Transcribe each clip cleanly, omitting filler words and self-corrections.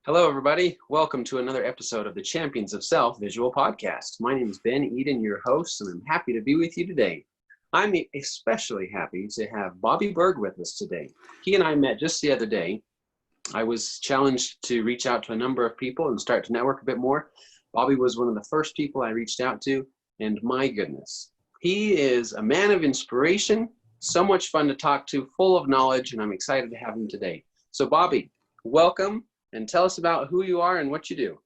Hello, everybody. Welcome to another episode of the Champions of Self Visual Podcast. My name is Ben Eden, your host, and I'm happy to be with you today. I'm especially happy to have Bobby Berg with us today. He and I met just the other day. I was challenged to reach out to a number of people and start to network a bit more. Bobby was one of the first people I reached out to, and my goodness, he is a man of inspiration, so much fun to talk to, full of knowledge, and I'm excited to have him today. So Bobby, welcome. And tell us about who you are and what you do.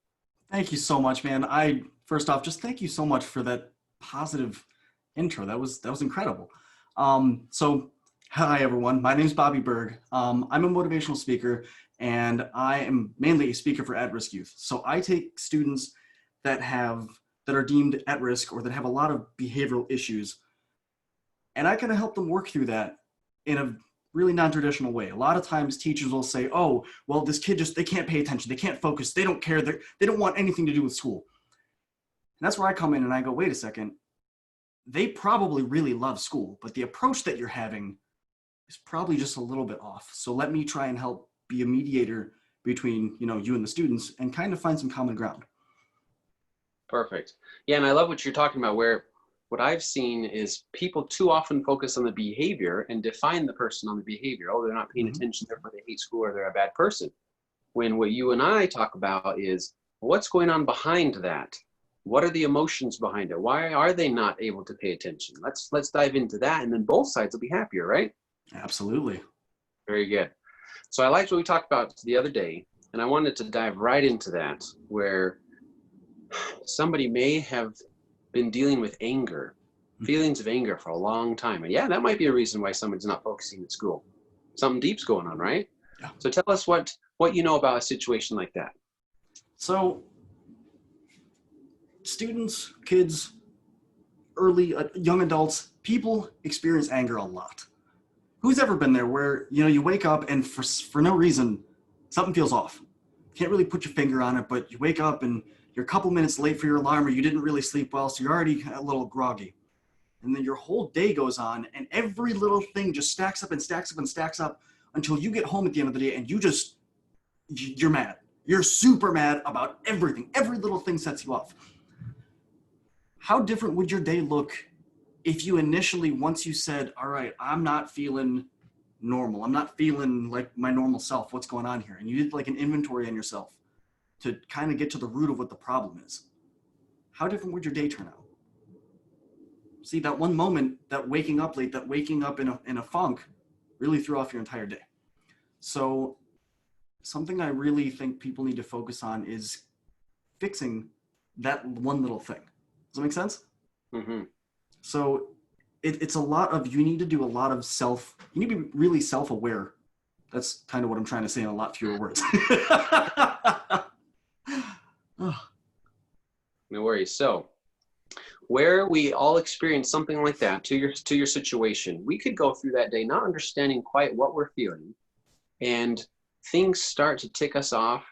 Thank you so much, man. First off, just thank you so much for that positive intro. That was incredible. Hi everyone. My name is Bobby Berg. I'm a motivational speaker, and I am mainly a speaker for at-risk youth. So I take students that are deemed at risk or that have a lot of behavioral issues, and I kind of help them work through that in a really non-traditional way. A lot of times teachers will say, oh, well, this kid they can't pay attention. They can't focus. They don't care. They don't want anything to do with school. And that's where I come in and I go, wait a second. They probably really love school, but the approach that you're having is probably just a little bit off. So let me try and help be a mediator between, you and the students and kind of find some common ground. Perfect. Yeah, and I love what you're talking about, where what I've seen is people too often focus on the behavior and define the person on the behavior. Oh, they're not paying attention, therefore they hate school or they're a bad person. When what you and I talk about is what's going on behind that? What are the emotions behind it? Why are they not able to pay attention? Let's dive into that, and then both sides will be happier, right? Absolutely. Very good. So I liked what we talked about the other day, and I wanted to dive right into that, where somebody may have been dealing with anger, feelings of anger for a long time. And yeah, that might be a reason why somebody's not focusing at school. Something deep's going on, right? Yeah. So tell us what you know about a situation like that. So students, kids, young adults, people experience anger a lot. Who's ever been there where, you wake up and for no reason, something feels off. Can't really put your finger on it, but you wake up and you're a couple minutes late for your alarm, or you didn't really sleep well, so you're already a little groggy. And then your whole day goes on, and every little thing just stacks up and stacks up and stacks up until you get home at the end of the day and you're mad. You're super mad about everything. Every little thing sets you off. How different would your day look if you initially, once you said, all right, I'm not feeling normal. I'm not feeling like my normal self. What's going on here? And you did like an inventory on yourself to kind of get to the root of what the problem is. How different would your day turn out? See, that one moment, that waking up late, that waking up in a funk really threw off your entire day. So something I really think people need to focus on is fixing that one little thing. Does that make sense? Mm-hmm. So it's a lot of, you need to do a lot of you need to be really self-aware. That's kind of what I'm trying to say in a lot fewer words. No worries. So where we all experience something like that to your situation, we could go through that day not understanding quite what we're feeling, and things start to tick us off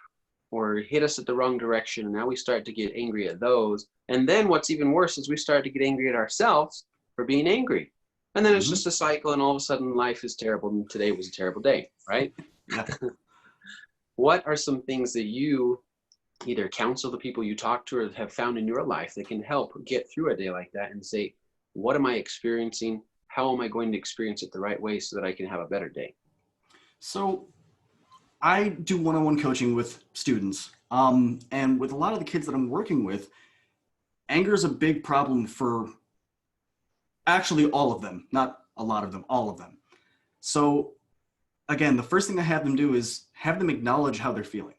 or hit us at the wrong direction, and now we start to get angry at those. And then what's even worse is we start to get angry at ourselves for being angry. And then it's just a cycle, and all of a sudden life is terrible, and today was a terrible day, right? Yeah. What are some things that you either counsel the people you talk to or have found in your life that can help get through a day like that and say, what am I experiencing? How am I going to experience it the right way so that I can have a better day? So I do one-on-one coaching with students. And with a lot of the kids that I'm working with, anger is a big problem for actually all of them, not a lot of them, all of them. So again, the first thing I have them do is have them acknowledge how they're feeling.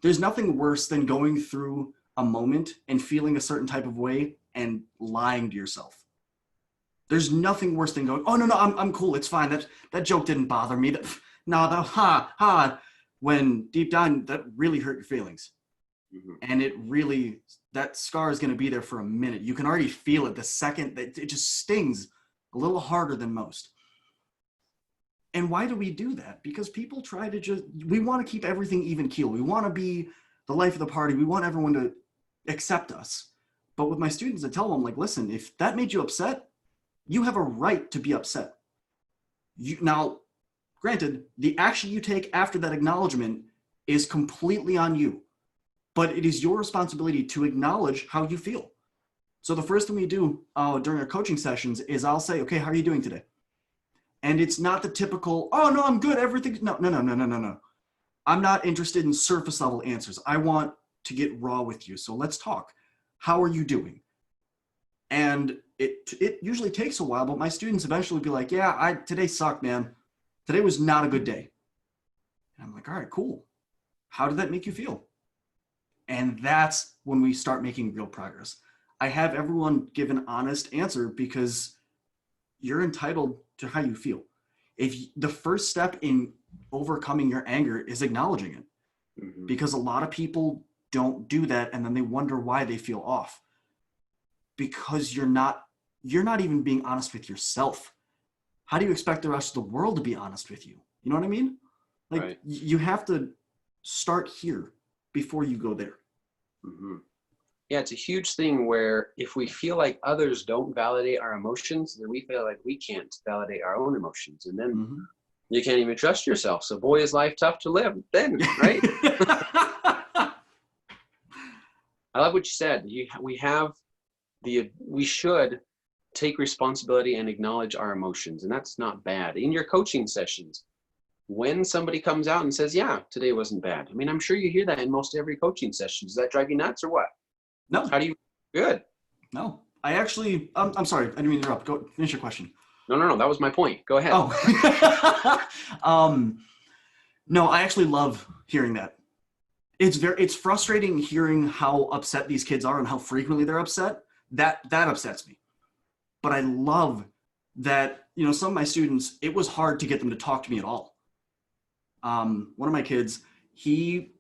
There's nothing worse than going through a moment and feeling a certain type of way and lying to yourself. There's nothing worse than going, oh, no, I'm cool. It's fine. That joke didn't bother me. When deep down, that really hurt your feelings. Mm-hmm. And that scar is going to be there for a minute. You can already feel it the second that it just stings a little harder than most. And why do we do that? Because people try to we want to keep everything even keel. We want to be the life of the party. We want everyone to accept us. But with my students, I tell them, like, listen, if that made you upset, you have a right to be upset. Now, granted, the action you take after that acknowledgement is completely on you, but it is your responsibility to acknowledge how you feel. So the first thing we do during our coaching sessions is I'll say, okay, how are you doing today? And it's not the typical, oh no, I'm good, everything. No. I'm not interested in surface level answers. I want to get raw with you. So let's talk. How are you doing? And it usually takes a while, but my students eventually be like, yeah, today sucked, man. Today was not a good day. And I'm like, all right, cool. How did that make you feel? And that's when we start making real progress. I have everyone give an honest answer because you're entitled to how you feel. If the first step in overcoming your anger is acknowledging it, because a lot of people don't do that, and then they wonder why they feel off. Because you're not even being honest with yourself. How do you expect the rest of the world to be honest with you? You know what I mean? Like, right. You have to start here before you go there. Mm-hmm. Yeah, it's a huge thing where if we feel like others don't validate our emotions, then we feel like we can't validate our own emotions. And then you can't even trust yourself. So boy, is life tough to live then, right? I love what you said. We should take responsibility and acknowledge our emotions. And that's not bad. In your coaching sessions, when somebody comes out and says, yeah, today wasn't bad. I mean, I'm sure you hear that in most every coaching session. Does that drive you nuts or what? No. How do you? Good. No, I actually, I'm sorry. I didn't mean to interrupt. Go finish your question. No. That was my point. Go ahead. Oh, no, I actually love hearing that. It's frustrating hearing how upset these kids are and how frequently they're upset. That upsets me. But I love that, some of my students, it was hard to get them to talk to me at all. One of my kids, he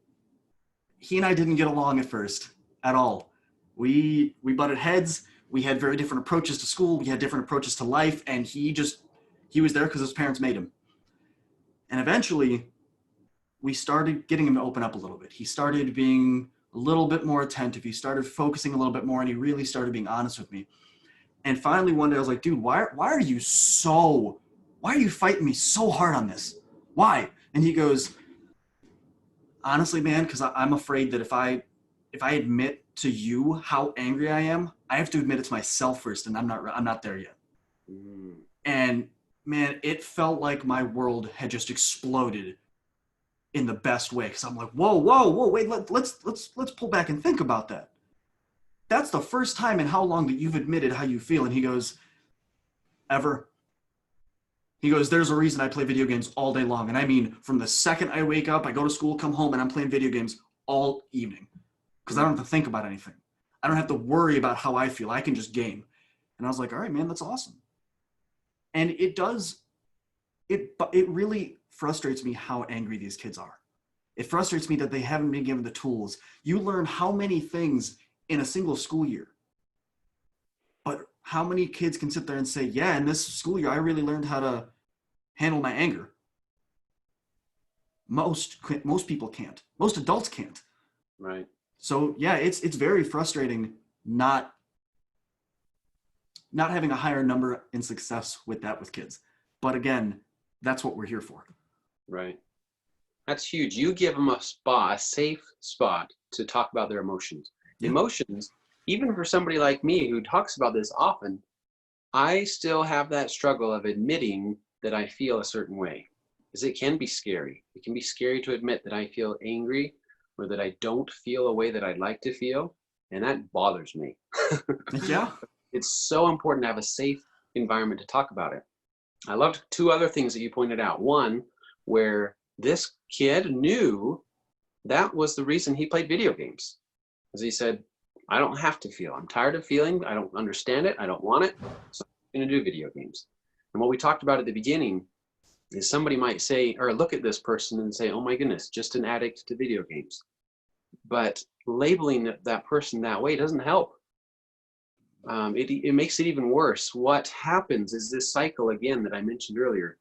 and I didn't get along at first at all. We butted heads. We had very different approaches to school. We had different approaches to life. And he was there because his parents made him. And eventually we started getting him to open up a little bit. He started being a little bit more attentive. He started focusing a little bit more, and he really started being honest with me. And finally one day I was like, dude, why are you fighting me so hard on this? Why? And he goes, honestly, man, because I'm afraid that if I admit to you how angry I am, I have to admit it to myself first, and I'm not there yet. And man, it felt like my world had just exploded in the best way. Because I'm like, whoa, wait, let's pull back and think about that. That's the first time in how long that you've admitted how you feel. And he goes, ever. He goes, there's a reason I play video games all day long. And I mean, from the second I wake up, I go to school, come home, and I'm playing video games all evening. Because I don't have to think about anything. I don't have to worry about how I feel. I can just game. And I was like, all right, man, that's awesome. And it really frustrates me how angry these kids are. It frustrates me that they haven't been given the tools. You learn how many things in a single school year. But how many kids can sit there and say, yeah, in this school year, I really learned how to handle my anger? Most people can't. Most adults can't. Right. So yeah, it's very frustrating not having a higher number in success with kids. But again, that's what we're here for. Right. That's huge. You give them a safe spot to talk about their emotions. Yeah. Emotions, even for somebody like me who talks about this often, I still have that struggle of admitting that I feel a certain way, because it can be scary. It can be scary to admit that I feel angry or that I don't feel a way that I'd like to feel, and that bothers me. Yeah. It's so important to have a safe environment to talk about it. I loved two other things that you pointed out. One, where this kid knew that was the reason he played video games. As he said, I don't have to feel. I'm tired of feeling. I don't understand it. I don't want it. So I'm going to do video games. And what we talked about at the beginning is somebody might say, or look at this person and say, oh my goodness, just an addict to video games. But labeling that person that way doesn't help. It makes it even worse. What happens is this cycle again that I mentioned earlier.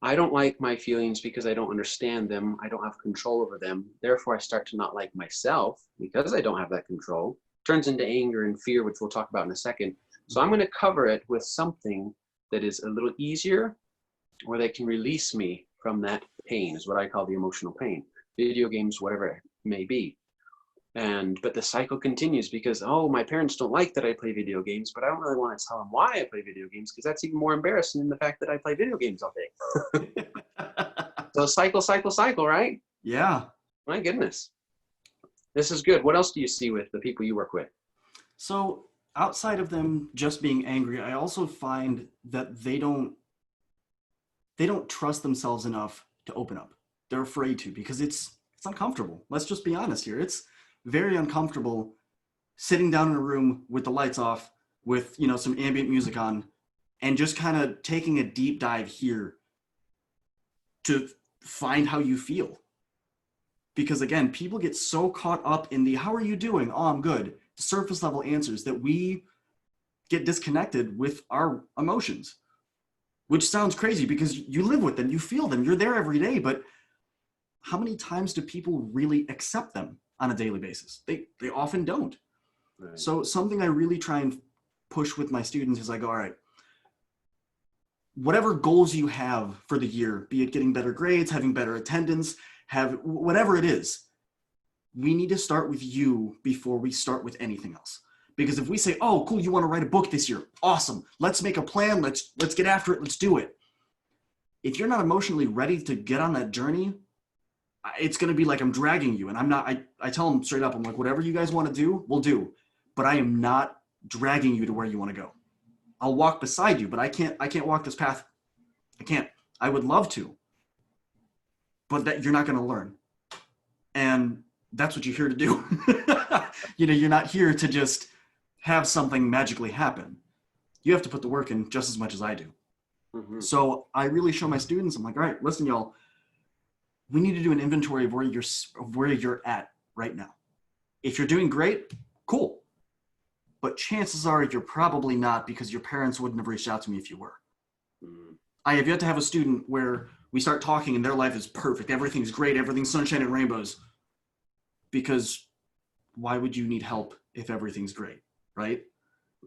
I don't like my feelings because I don't understand them. I don't have control over them. Therefore, I start to not like myself because I don't have that control. Turns into anger and fear, which we'll talk about in a second. So I'm going to cover it with something that is a little easier or that can release me from that pain, is what I call the emotional pain. video games, whatever it may be. But the cycle continues because, oh, my parents don't like that I play video games, but I don't really want to tell them why I play video games because that's even more embarrassing than the fact that I play video games all day. So cycle, right? Yeah. My goodness. This is good. What else do you see with the people you work with? So outside of them just being angry, I also find that they don't trust themselves enough to open up. They're afraid to because it's uncomfortable. Let's just be honest here. It's very uncomfortable sitting down in a room with the lights off with, some ambient music on and just kind of taking a deep dive here to find how you feel. Because again, people get so caught up in the, how are you doing? Oh, I'm good. The surface level answers that we get disconnected with our emotions, which sounds crazy because you live with them, you feel them, you're there every day. But how many times do people really accept them on a daily basis? They often don't. Right. So something I really try and push with my students is I go, all right, whatever goals you have for the year, be it getting better grades, having better attendance, have whatever it is, we need to start with you before we start with anything else. Because if we say, oh, cool, you want to write a book this year, awesome, let's make a plan, let's get after it, let's do it. If you're not emotionally ready to get on that journey, it's going to be like I'm dragging you. And I'm not, I tell them straight up, I'm like, whatever you guys want to do, we'll do. But I am not dragging you to where you want to go. I'll walk beside you, but I can't walk this path. I can't. I would love to. But that you're not going to learn. And that's what you're here to do. You're not here to just have something magically happen. You have to put the work in just as much as I do. Mm-hmm. So I really show my students, I'm like, all right, listen, y'all, we need to do an inventory of where you're at right now. If you're doing great, cool. But chances are you're probably not, because your parents wouldn't have reached out to me if you were. Mm-hmm. I have yet to have a student where we start talking and their life is perfect. Everything's great. Everything's sunshine and rainbows. Because why would you need help if everything's great, right?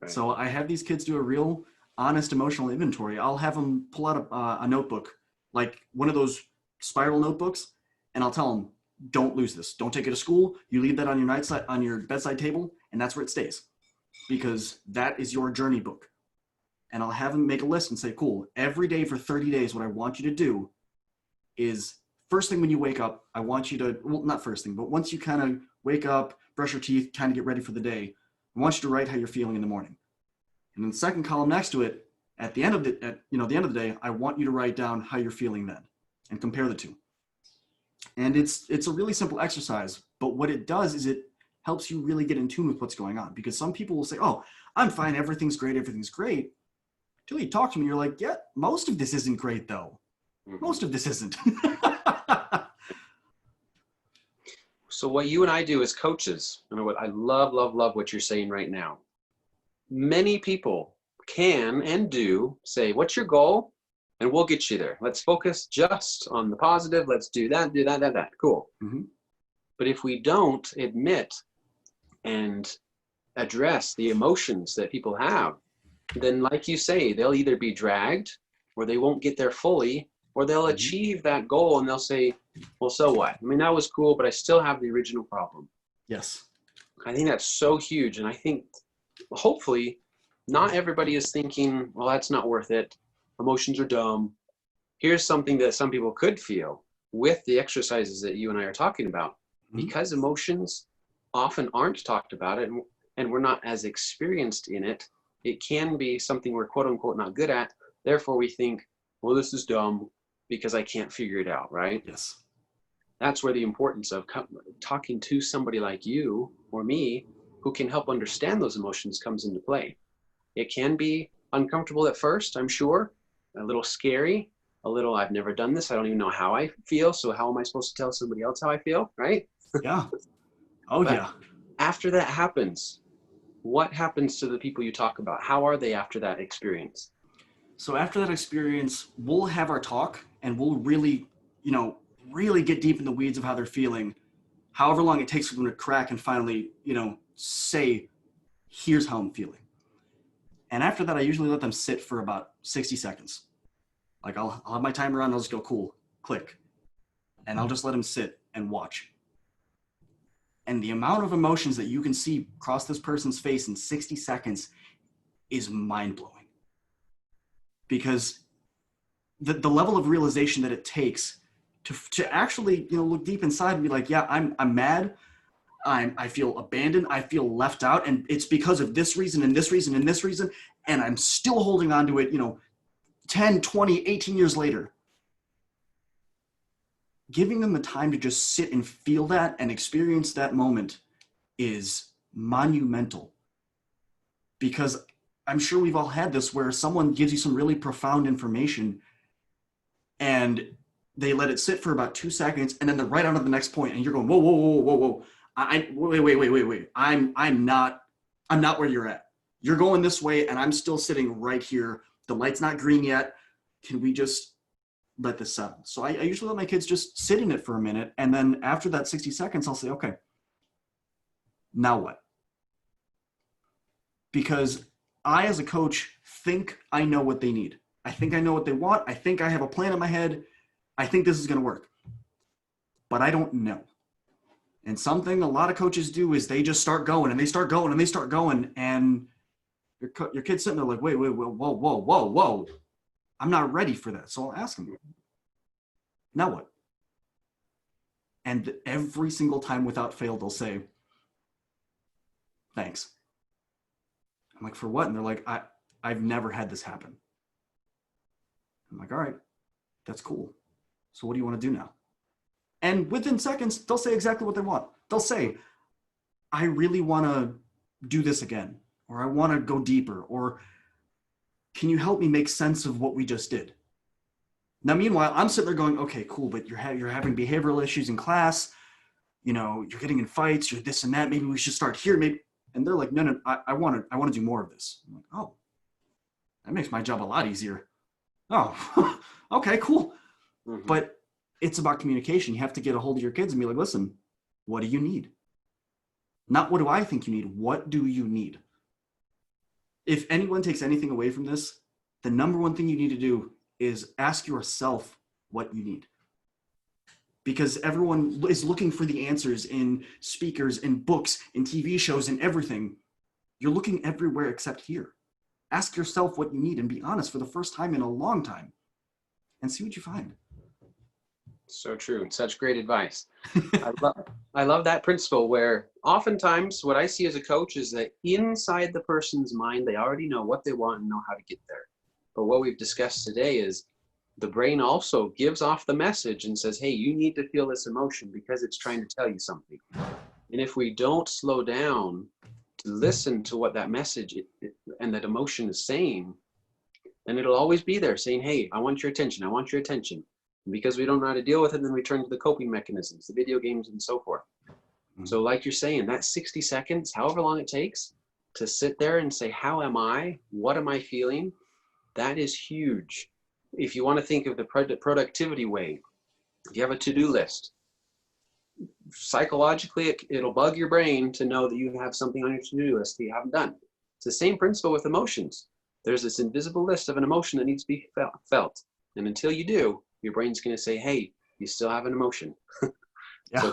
So I have these kids do a real honest emotional inventory. I'll have them pull out a notebook, like one of those spiral notebooks, and I'll tell them, don't lose this. Don't take it to school. You leave that on your bedside table, and that's where it stays, because that is your journey book. And I'll have them make a list and say, cool, every day for 30 days, what I want you to do is, first thing when you wake up, I want you to, well, not first thing, but once you kind of wake up, brush your teeth, kind of get ready for the day, I want you to write how you're feeling in the morning. And then the second column next to it, at the end of the day, I want you to write down how you're feeling then and compare the two. And it's a really simple exercise, but what it does is it helps you really get in tune with what's going on, because some people will say, oh, I'm fine, everything's great, until you talk to them and you're like, yeah, most of this isn't great though. Most of this isn't. So what you and I do as coaches, and what I love what you're saying right now. Many people can and do say, what's your goal? And we'll get you there. Let's focus just on the positive. Let's do that. Cool. Mm-hmm. But if we don't admit and address the emotions that people have, then like you say, they'll either be dragged or they won't get there fully, or they'll achieve that goal and they'll say, well, so what? I mean, that was cool, but I still have the original problem. Yes. I think that's so huge. And I think hopefully not everybody is thinking, well, that's not worth it. Emotions are dumb. Here's something that some people could feel with the exercises that you and I are talking about. Mm-hmm. Because emotions often aren't talked about it, and we're not as experienced in it, it can be something we're quote unquote not good at. Therefore we think, well, this is dumb because I can't figure it out, right? Yes. That's where the importance of talking to somebody like you or me who can help understand those emotions comes into play. It can be uncomfortable at first, I'm sure, a little scary, a little, I've never done this, I don't even know how I feel, so how am I supposed to tell somebody else how I feel, right? Yeah. Oh, but yeah. After that happens, what happens to the people you talk about? How are they after that experience? So after that experience, we'll have our talk and we'll really, really get deep in the weeds of how they're feeling, however long it takes for them to crack and finally, say, here's how I'm feeling. And after that, I usually let them sit for about 60 seconds. Like I'll have my timer on, I'll just go, cool, click. And I'll just let them sit and watch. And the amount of emotions that you can see across this person's face in 60 seconds is mind-blowing. Because the level of realization that it takes to actually, look deep inside and be like, yeah, I'm mad. I feel abandoned. I feel left out. And it's because of this reason and this reason and this reason. And I'm still holding on to it, 10, 20, 18 years later. Giving them the time to just sit and feel that and experience that moment is monumental. Because I'm sure we've all had this where someone gives you some really profound information and they let it sit for about 2 seconds and then they're right on to the next point and you're going, whoa, whoa, whoa, whoa, whoa. Wait. I'm not where you're at. You're going this way and I'm still sitting right here. The light's not green yet. Can we just let this settle? So I usually let my kids just sit in it for a minute. And then after that 60 seconds, I'll say, okay, now what? Because I, as a coach, think I know what they need. I think I know what they want. I think I have a plan in my head. I think this is going to work. But I don't know. And something a lot of coaches do is they just start going and they start going and they start going. And your kid's sitting there like, wait, whoa. I'm not ready for that. So I'll ask them, now what? And every single time without fail, they'll say, thanks. I'm like, for what? And they're like, I've never had this happen. I'm like, all right, that's cool. So what do you want to do now? And within seconds, they'll say exactly what they want. They'll say, I really want to do this again, or I want to go deeper, or can you help me make sense of what we just did? Now, meanwhile, I'm sitting there going, okay, cool, but you're having behavioral issues in class. You're getting in fights, you're this and that. Maybe we should start here. Maybe. And they're like, no, I want to do more of this. I'm like, oh, that makes my job a lot easier. Oh, okay, cool. Mm-hmm. But it's about communication. You have to get a hold of your kids and be like, listen, what do you need? Not what do I think you need? What do you need? If anyone takes anything away from this, the number one thing you need to do is ask yourself what you need. Because everyone is looking for the answers in speakers, in books, in TV shows, in everything. You're looking everywhere except here. Ask yourself what you need and be honest for the first time in a long time and see what you find. So true. Such great advice. I love that principle where oftentimes what I see as a coach is that inside the person's mind, they already know what they want and know how to get there. But what we've discussed today is the brain also gives off the message and says, hey, you need to feel this emotion because it's trying to tell you something. And if we don't slow down to listen to what that message and that emotion is saying, then it'll always be there saying, hey, I want your attention. I want your attention. And because we don't know how to deal with it, then we turn to the coping mechanisms, the video games and so forth. Mm-hmm. So like you're saying, that 60 seconds, however long it takes to sit there and say, how am I? What am I feeling? That is huge. If you want to think of the productivity way, if you have a to-do list, psychologically, it'll bug your brain to know that you have something on your to-do list that you haven't done. It's the same principle with emotions. There's this invisible list of an emotion that needs to be felt. And until you do, your brain's going to say, hey, you still have an emotion. Yeah. So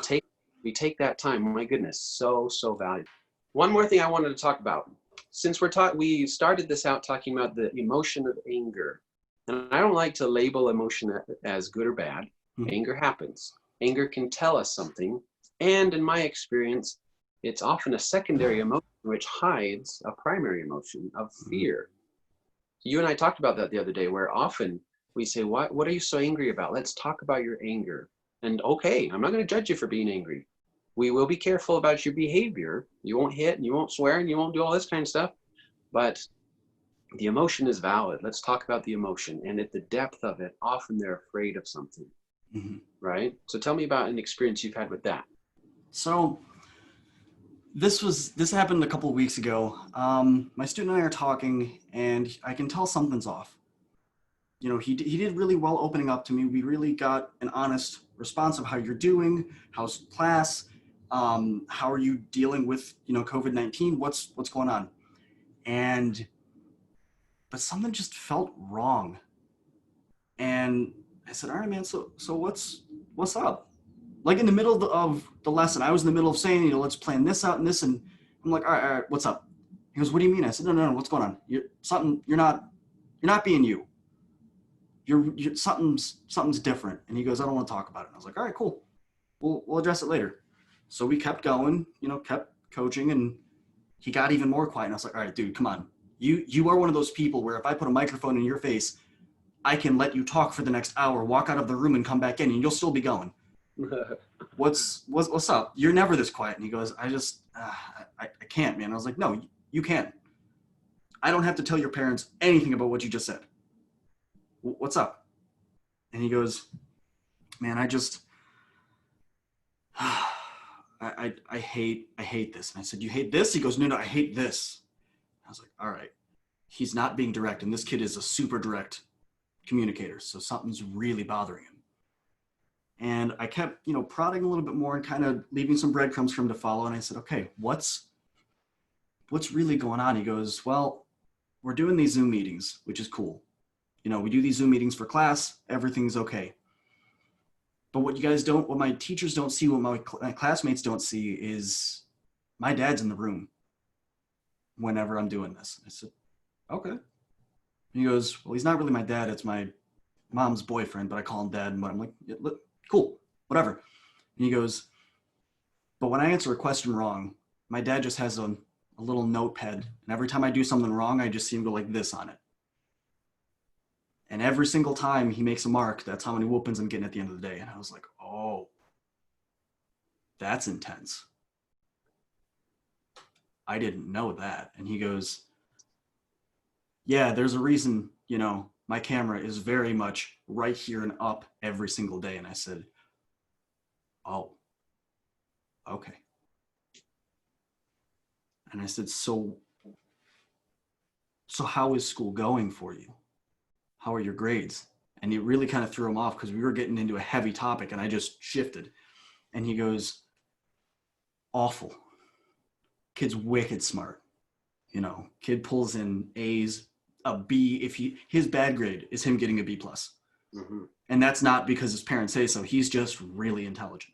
we take that time. My goodness, so valuable. One more thing I wanted to talk about. Since we started this out talking about the emotion of anger. And I don't like to label emotion as good or bad. Mm-hmm. Anger happens. Anger can tell us something. And in my experience, it's often a secondary emotion which hides a primary emotion of fear. Mm-hmm. You and I talked about that the other day, where often we say, what are you so angry about? Let's talk about your anger. And okay, I'm not going to judge you for being angry. We will be careful about your behavior. You won't hit and you won't swear and you won't do all this kind of stuff. But the emotion is valid. Let's talk about the emotion. And at the depth of it, often they're afraid of something. Mm-hmm. Right? So tell me about an experience you've had with that. So this happened a couple of weeks ago. My student and I are talking and I can tell something's off. He did really well opening up to me. We really got an honest response of how you're doing, how's class, how are you dealing with, COVID-19, what's going on? But something just felt wrong. And I said, all right, man, so what's up? like in the middle of the lesson, I was in the middle of saying, you know, let's plan this out and this, and I'm like, all right, what's up? He goes, what do you mean? I said, no, what's going on? You're not being you. You're something's different. And he goes, I don't want to talk about it. And I was like, all right, cool. We'll address it later. So we kept going, you know, kept coaching, and he got even more quiet. And I was like, all right, dude, come on. You are one of those people where if I put a microphone in your face, I can let you talk for the next hour, walk out of the room and come back in, and you'll still be going. What's up? You're never this quiet. And he goes, I can't, man. I was like, no, you can't. I don't have to tell your parents anything about what you just said. What's up? And he goes, man, I hate this. And I said, you hate this? He goes, no, I hate this. I was like, all right. He's not being direct, and this kid is a super direct communicator, so something's really bothering him. And I kept, you know, prodding a little bit more and kind of leaving some breadcrumbs for him to follow. And I said, okay, what's really going on? He goes, well, we're doing these Zoom meetings, which is cool. You know, we do these Zoom meetings for class, everything's okay. But what my teachers don't see, what my classmates don't see is my dad's in the room whenever I'm doing this. I said, okay. And he goes, well, he's not really my dad. It's my mom's boyfriend, but I call him dad. And I'm like, yeah, look, cool, whatever. And he goes, but when I answer a question wrong, my dad just has a little notepad. And every time I do something wrong, I just see him go like this on it. And every single time he makes a mark, that's how many whoopings I'm getting at the end of the day. And I was like, oh, that's intense. I didn't know that. And he goes, yeah, there's a reason, you know, my camera is very much right here and up every single day. And I said, oh, okay. And I said, so how is school going for you? How are your grades? And it really kind of threw him off because we were getting into a heavy topic and I just shifted. And he goes, awful. Kid's wicked smart. You know, kid pulls in A's, a B. His bad grade is him getting a B plus. Mm-hmm. And that's not because his parents say so. He's just really intelligent.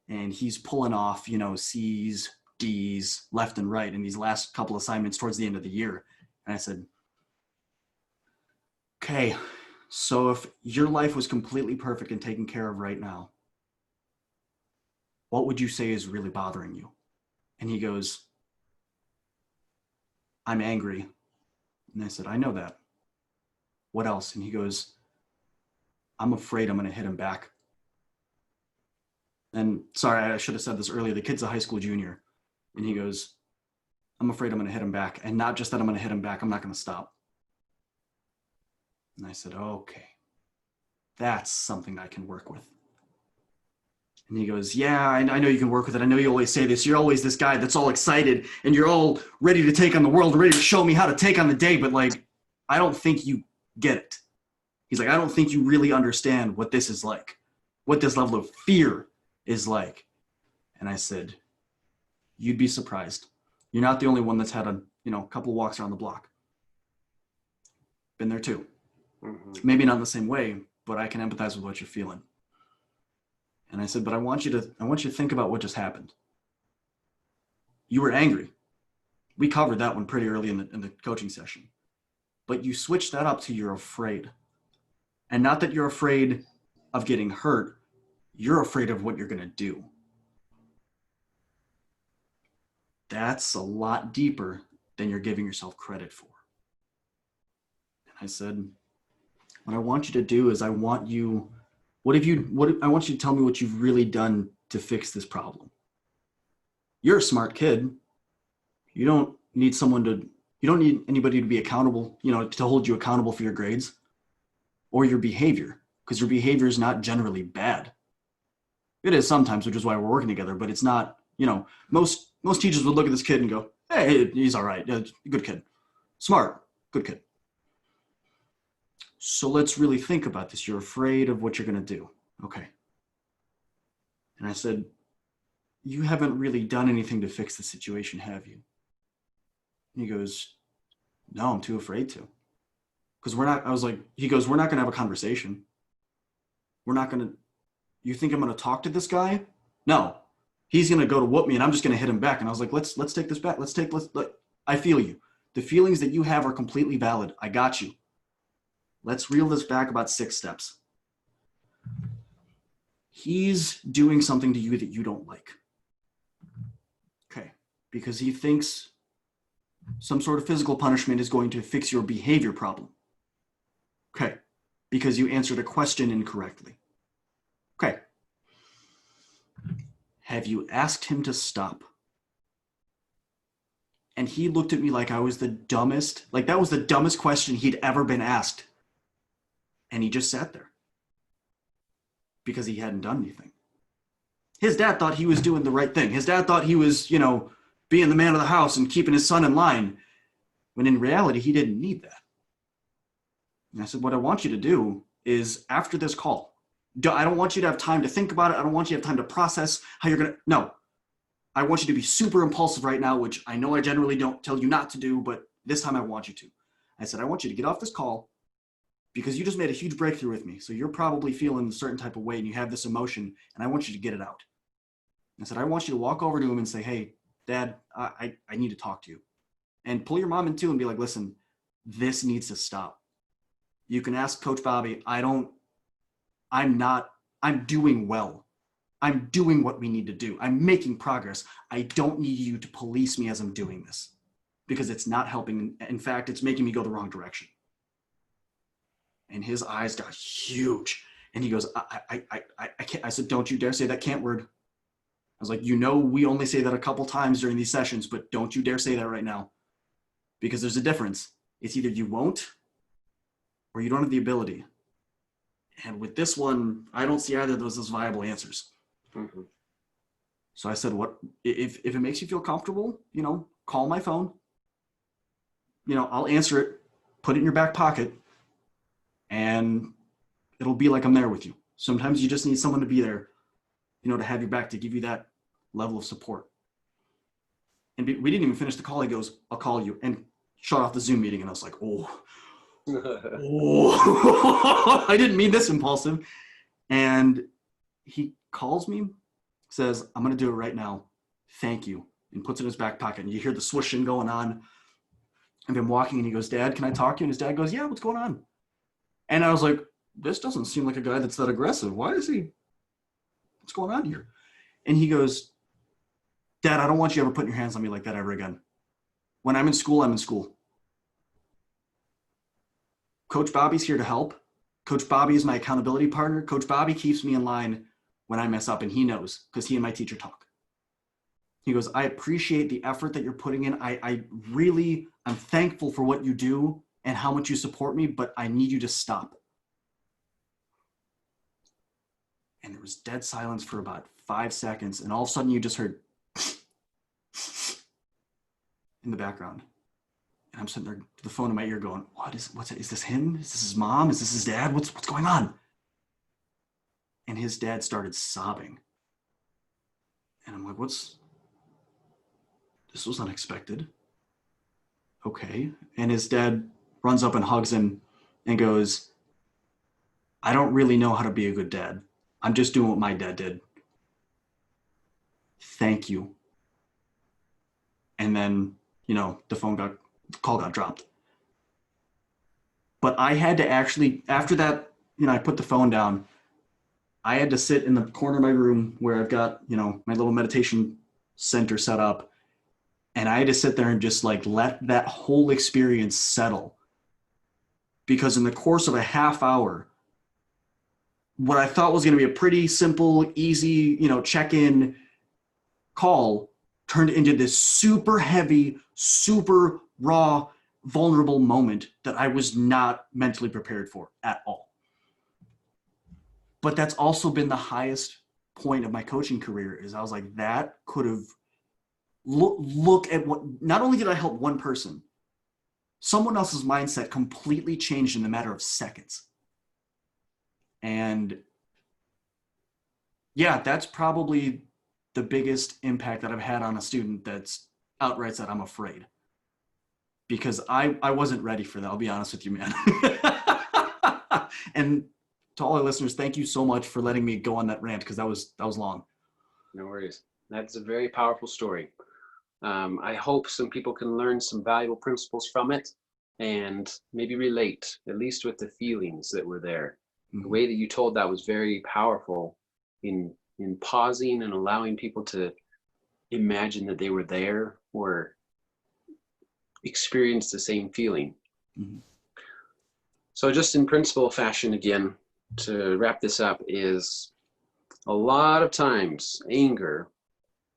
And he's pulling off, you know, C's, D's left and right in these last couple assignments towards the end of the year. And I said, okay, so if your life was completely perfect and taken care of right now, what would you say is really bothering you? And he goes, I'm angry. And I said, I know that. What else? And he goes, I'm afraid I'm going to hit him back. And sorry, I should have said this earlier. The kid's a high school junior. And he goes, I'm afraid I'm going to hit him back. And not just that I'm going to hit him back, I'm not going to stop. And I said, okay, that's something I can work with. And he goes, yeah, I know you can work with it. I know you always say this. You're always this guy that's all excited and you're all ready to take on the world, ready to show me how to take on the day. But like, I don't think you get it. He's like, I don't think you really understand what this is like, what this level of fear is like. And I said, you'd be surprised. You're not the only one that's had a couple walks around the block. Been there too. Mm-hmm. Maybe not in the same way, but I can empathize with what you're feeling. And I said, but I want you to think about what just happened. You were angry. We covered that one pretty early in the coaching session. But you switched that up to you're afraid. And not that you're afraid of getting hurt, you're afraid of what you're going to do. That's a lot deeper than you're giving yourself credit for. And I said, what I want you to do is I want you to tell me what you've really done to fix this problem. You're a smart kid. You don't need anybody to be accountable, to hold you accountable for your grades or your behavior, because your behavior is not generally bad. It is sometimes, which is why we're working together, but it's not, most teachers would look at this kid and go, hey, he's all right. Good kid. Smart. Good kid. So let's really think about this. You're afraid of what you're going to do. Okay. And I said, you haven't really done anything to fix the situation, have you? And he goes, no, I'm too afraid to. Because he goes, we're not going to have a conversation. We're not going to, you think I'm going to talk to this guy? No, he's going to go to whoop me and I'm just going to hit him back. And I was like, let's take this back. I feel you. The feelings that you have are completely valid. I got you. Let's reel this back about 6 steps. He's doing something to you that you don't like. Okay. Because he thinks some sort of physical punishment is going to fix your behavior problem. Okay. Because you answered a question incorrectly. Okay. Have you asked him to stop? And he looked at me like I was the dumbest, like that was the dumbest question he'd ever been asked. And he just sat there because he hadn't done anything. His dad thought he was doing the right thing. His dad thought he was, being the man of the house and keeping his son in line, when in reality, he didn't need that. And I said, what I want you to do is after this call, I don't want you to have time to think about it. I don't want you to have time to process how you're going to, no. I want you to be super impulsive right now, which I know I generally don't tell you not to do, but this time I want you to. I said, I want you to get off this call because you just made a huge breakthrough with me. So you're probably feeling a certain type of way and you have this emotion and I want you to get it out. I said, I want you to walk over to him and say, hey, Dad, I need to talk to you. And pull your mom in too and be like, listen, this needs to stop. You can ask Coach Bobby, I'm doing well. I'm doing what we need to do. I'm making progress. I don't need you to police me as I'm doing this because it's not helping. In fact, it's making me go the wrong direction. And his eyes got huge. And he goes, I can't. I said, don't you dare say that can't word. I was like, we only say that a couple times during these sessions, but don't you dare say that right now because there's a difference. It's either you won't or you don't have the ability. And with this one, I don't see either of those as viable answers. Mm-hmm. So I said, what, if it makes you feel comfortable, call my phone, I'll answer it, put it in your back pocket and it'll be like I'm there with you. Sometimes you just need someone to be there, to have your back, to give you that level of support. And we didn't even finish the call. He goes, I'll call you, and shut off the Zoom meeting. And I was like, I didn't mean this impulsive. And he calls me, says, I'm going to do it right now. Thank you. And puts it in his back pocket. And you hear the swooshing going on. I've been walking and he goes, Dad, can I talk to you? And his dad goes, yeah, what's going on? And I was like, this doesn't seem like a guy that's that aggressive. What's going on here? And he goes, Dad, I don't want you ever putting your hands on me like that ever again. When I'm in school, I'm in school. Coach Bobby's here to help. Coach Bobby is my accountability partner. Coach Bobby keeps me in line when I mess up, and he knows because he and my teacher talk. He goes, I appreciate the effort that you're putting in. I'm thankful for what you do and how much you support me, but I need you to stop. And there was dead silence for about 5 seconds, and all of a sudden you just heard in the background. And I'm sitting there with the phone in my ear going, is this him? Is this his mom? Is this his dad? What's going on? And his dad started sobbing. And I'm like, this was unexpected. Okay. And his dad runs up and hugs him and goes, I don't really know how to be a good dad. I'm just doing what my dad did. Thank you. And then, the call got dropped. But I had to actually, after that, I put the phone down. I had to sit in the corner of my room where I've got, my little meditation center set up. And I had to sit there and just let that whole experience settle. Because in the course of a half hour, what I thought was going to be a pretty simple, easy, check-in call turned into this super heavy, super raw, vulnerable moment that I was not mentally prepared for at all. But that's also been the highest point of my coaching career is I was like, that could have look at what, not only did I help one person, someone else's mindset completely changed in a matter of seconds. And yeah, that's probably the biggest impact that I've had on a student that's outright said, I'm afraid. Because I wasn't ready for that. I'll be honest with you, man. And to all our listeners, thank you so much for letting me go on that rant, because that was long. No worries. That's a very powerful story. I hope some people can learn some valuable principles from it and maybe relate, at least with the feelings that were there. The way that you told that was very powerful in pausing and allowing people to imagine that they were there or experience the same feeling. So just in principle fashion, again, to wrap this up, is a lot of times anger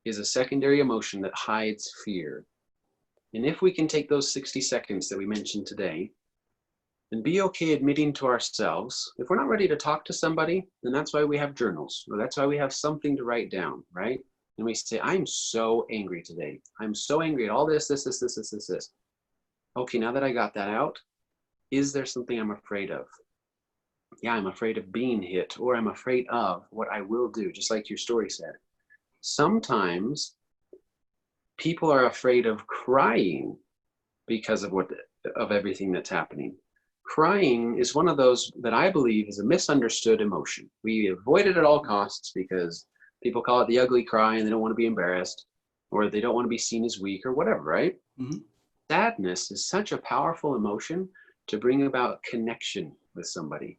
is a secondary emotion that hides fear. And if we can take those 60 seconds that we mentioned today and be okay admitting to ourselves, if we're not ready to talk to somebody, then that's why we have journals, or that's why we have something to write down, right? And we say, I'm so angry today. I'm so angry at all this. Okay, now that I got that out, is there something I'm afraid of? Yeah, I'm afraid of being hit, or I'm afraid of what I will do, just like your story said. Sometimes people are afraid of crying because of everything that's happening. Crying is one of those that I believe is a misunderstood emotion. We avoid it at all costs because people call it the ugly cry and they don't want to be embarrassed, or they don't want to be seen as weak or whatever, right? Sadness is such a powerful emotion to bring about connection with somebody.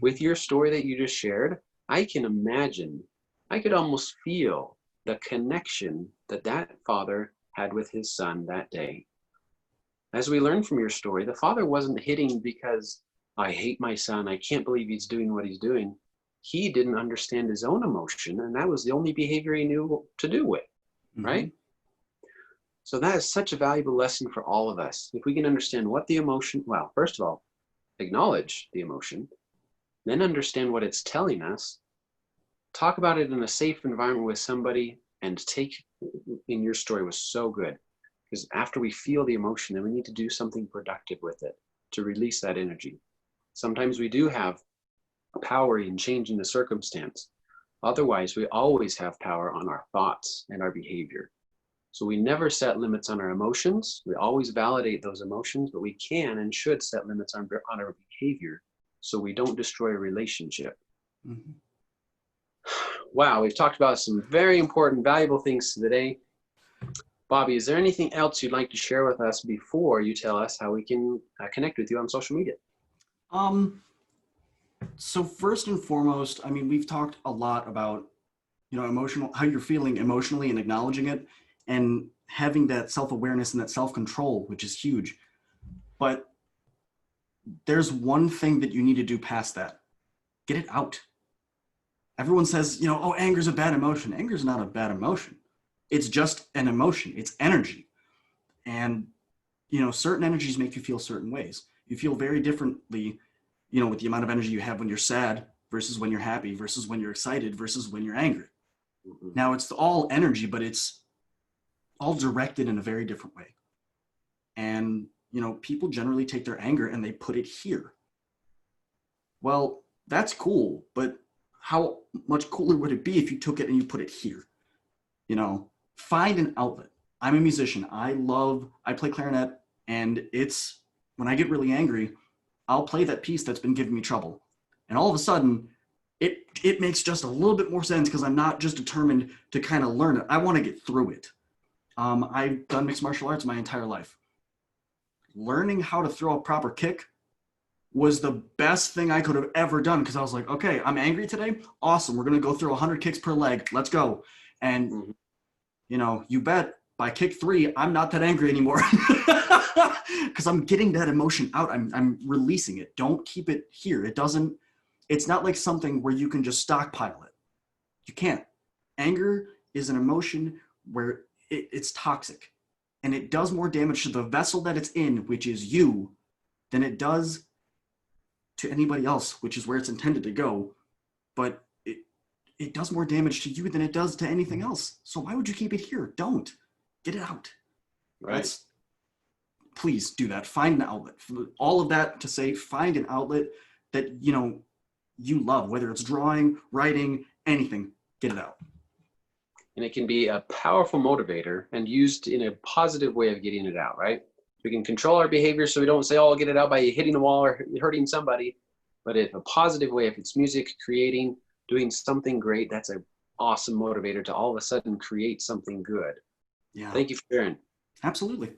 With your story that you just shared, I can imagine, I could almost feel the connection that father had with his son that day. As we learned from your story, the father wasn't hitting because I hate my son, I can't believe he's doing what he's doing. He didn't understand his own emotion, and that was the only behavior he knew to do with, right? So that is such a valuable lesson for all of us. If we can understand what the emotion, well, first of all, acknowledge the emotion, then understand what it's telling us, talk about it in a safe environment with somebody, and in your story was so good. Because after we feel the emotion, then we need to do something productive with it to release that energy. Sometimes we do have power in changing the circumstance. Otherwise, we always have power on our thoughts and our behavior. So we never set limits on our emotions. We always validate those emotions, but we can and should set limits on our behavior so we don't destroy a relationship. Wow, we've talked about some very important, valuable things today. Bobby, is there anything else you'd like to share with us before you tell us how we can connect with you on social media? So first and foremost, I mean, we've talked a lot about, how you're feeling emotionally and acknowledging it and having that self-awareness and that self-control, which is huge. But there's one thing that you need to do past that. Get it out. Everyone says, oh, anger is a bad emotion. Anger is not a bad emotion. It's just an emotion. It's energy. And, certain energies make you feel certain ways. You feel very differently, with the amount of energy you have when you're sad versus when you're happy versus when you're excited versus when you're angry. Now, it's all energy, but it's all directed in a very different way. And, people generally take their anger and they put it here. Well, that's cool, but how much cooler would it be if you took it and you put it here? Find an outlet. I'm a musician. I play clarinet, and it's when I get really angry, I'll play that piece that's been giving me trouble. And all of a sudden, it makes just a little bit more sense because I'm not just determined to kind of learn it. I want to get through it. I've done mixed martial arts my entire life. Learning how to throw a proper kick was the best thing I could have ever done because I was like, okay, I'm angry today. Awesome. We're going to go through 100 kicks per leg. Let's go. And, you bet by kick 3, I'm not that angry anymore because I'm getting that emotion out. I'm releasing it. Don't keep it here. It's not like something where you can just stockpile it. You can't. Anger is an emotion where it's toxic and it does more damage to the vessel that it's in, which is you, than it does to anybody else, which is where it's intended to go. But it does more damage to you than it does to anything else. So why would you keep it here? Don't. Get it out. Right. Please do that. Find an outlet. All of that to say, find an outlet that, you love, whether it's drawing, writing, anything, get it out. And it can be a powerful motivator and used in a positive way of getting it out, right? We can control our behavior so we don't say, oh, I'll get it out by hitting the wall or hurting somebody. but in a positive way. If it's music, creating, doing something great, that's an awesome motivator to all of a sudden create something good. Yeah, Thank you for sharing. absolutely.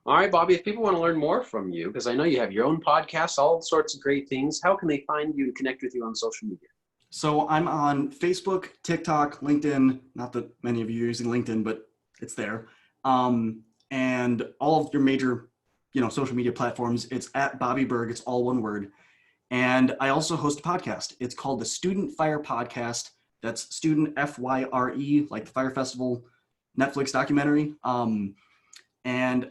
All right, Bobby, if people want to learn more from you, because I know you have your own podcast, all sorts of great things, how can they find you and connect with you on social media? So I'm on Facebook, TikTok, LinkedIn. Not that many of you are using LinkedIn, but it's there. And all of your major, social media platforms. It's at Bobby Berg. It's all one word. And I also host a podcast. It's called the Student Fire Podcast. That's Student FYRE, like the Fire Festival Netflix documentary. And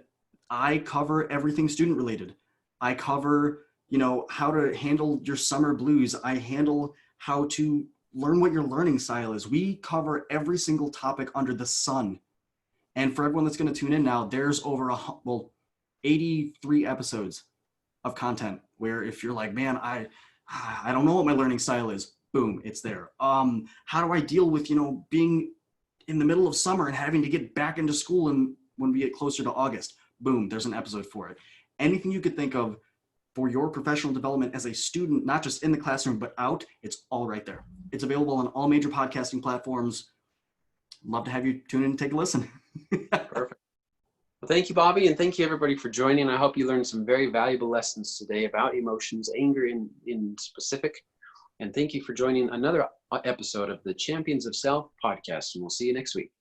I cover everything student related. I cover, how to handle your summer blues. I handle how to learn what your learning style is. We cover every single topic under the sun. And for everyone that's going to tune in now, there's over 83 episodes of content where if you're like, man, I don't know what my learning style is, boom, it's there. How do I deal with, being in the middle of summer and having to get back into school and when we get closer to August, boom, there's an episode for it. Anything you could think of for your professional development as a student, not just in the classroom, but out, it's all right there. It's available on all major podcasting platforms. Love to have you tune in and take a listen. Perfect. Well, thank you, Bobby, and thank you, everybody, for joining. I hope you learned some very valuable lessons today about emotions, anger in specific. And thank you for joining another episode of the Champions of Self podcast, and we'll see you next week.